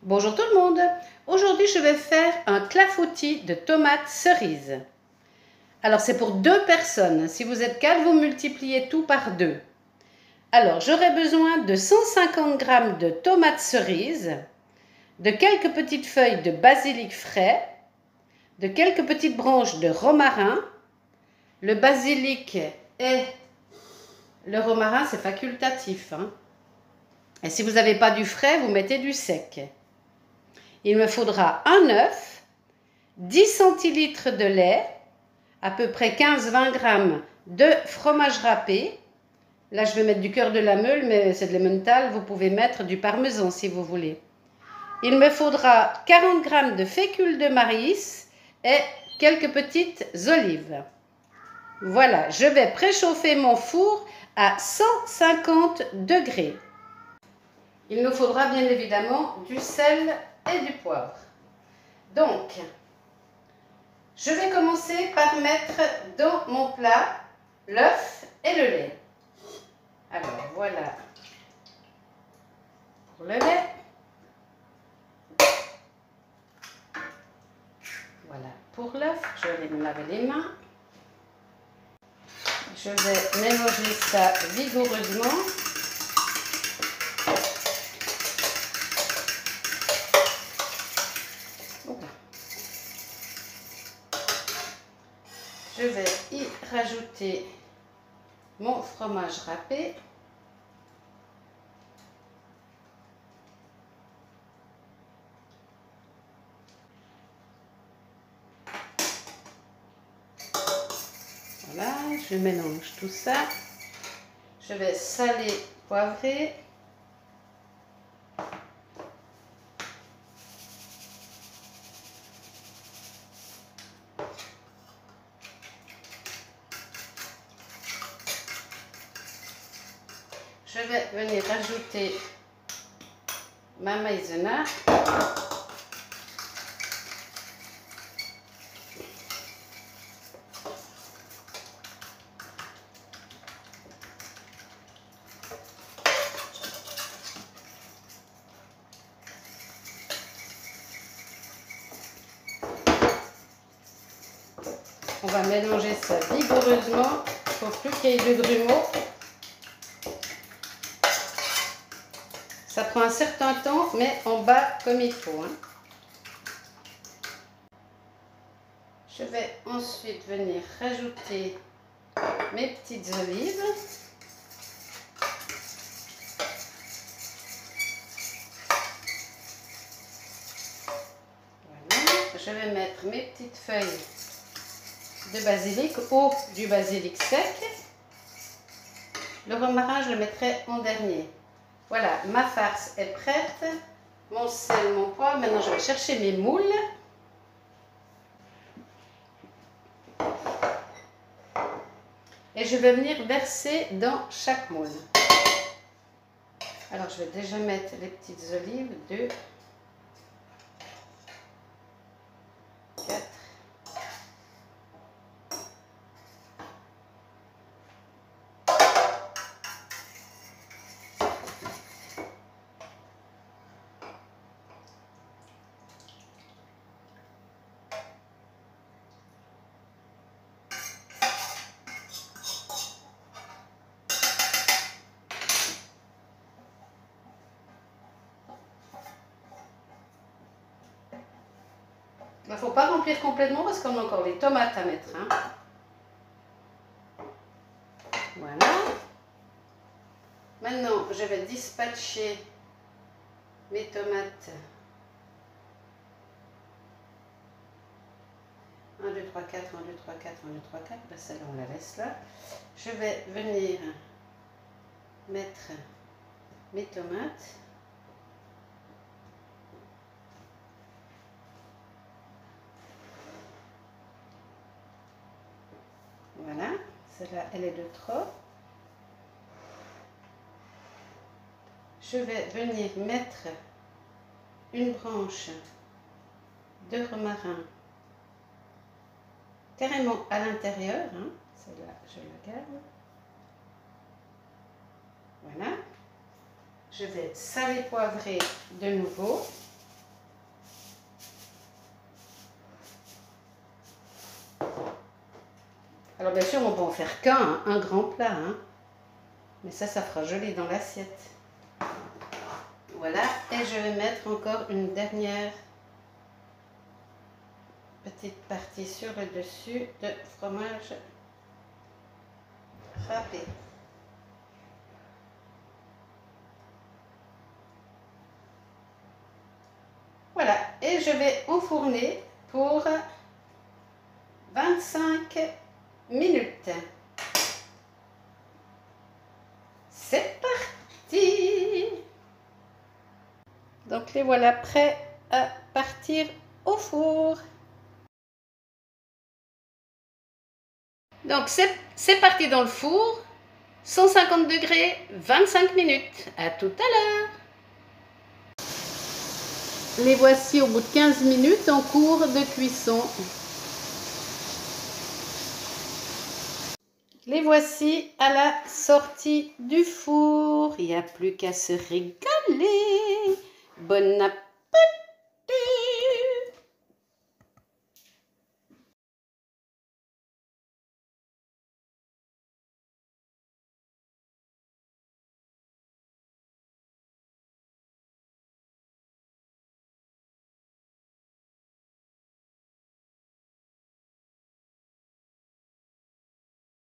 Bonjour tout le monde. Aujourd'hui, je vais faire un clafoutis de tomates cerises. Alors, c'est pour 2 personnes. Si vous êtes 4, vous multipliez tout par 2. Alors, j'aurai besoin de 150 g de tomates cerises, de quelques petites feuilles de basilic frais, de quelques petites branches de romarin. Le basilic et le romarin, c'est facultatif, hein. Et si vous n'avez pas du frais, vous mettez du sec. Il me faudra un œuf, 10 centilitres de lait, à peu près 15-20 g de fromage râpé. Là, je vais mettre du cœur de la meule, mais c'est de l'emmental. Vous pouvez mettre du parmesan si vous voulez. Il me faudra 40 g de fécule de maïs et quelques petites olives. Voilà, je vais préchauffer mon four à 150 degrés. Il nous faudra bien évidemment du sel et du poivre. Donc, je vais commencer par mettre dans mon plat l'œuf et le lait. Alors, voilà pour le lait. Voilà pour l'œuf. Je vais me laver les mains. Je vais mélanger ça vigoureusement. Je vais y rajouter mon fromage râpé. Voilà, je mélange tout ça. Je vais saler, poivrer. Je vais venir rajouter ma maïzena. On va mélanger ça vigoureusement. Il ne faut plus qu'il y ait de grumeaux. Ça prend un certain temps, mais on bat comme il faut, hein. Je vais ensuite venir rajouter mes petites olives. Voilà. Je vais mettre mes petites feuilles de basilic ou du basilic sec. Le romarin, je le mettrai en dernier. Voilà, ma farce est prête. Mon sel, mon poivre. Maintenant, je vais chercher mes moules. Et je vais venir verser dans chaque moule. Alors, je vais déjà mettre les petites olives. 2, 4. Il ne faut pas remplir complètement parce qu'on a encore les tomates à mettre, hein. Voilà. Maintenant, je vais dispatcher mes tomates. 1, 2, 3, 4, 1, 2, 3, 4, 1, 2, 3, 4. Ben, celle-là, on la laisse là. Je vais venir mettre mes tomates. Voilà, celle-là, elle est de trop. Je vais venir mettre une branche de romarin carrément à l'intérieur, hein. Celle-là, je la garde. Voilà. Je vais saler, poivrer de nouveau. Alors bien sûr, on peut en faire qu'un, hein, un grand plat. Hein. Mais ça fera joli dans l'assiette. Voilà, et je vais mettre encore une dernière petite partie sur le dessus de fromage râpé. Voilà, et je vais enfourner pour 25 minutes. C'est parti! Donc les voilà prêts à partir au four. Donc c'est parti dans le four, 150 degrés, 25 minutes. À tout à l'heure. Les voici au bout de 15 minutes en cours de cuisson. Les voici à la sortie du four. Il n'y a plus qu'à se régaler. Bon appétit!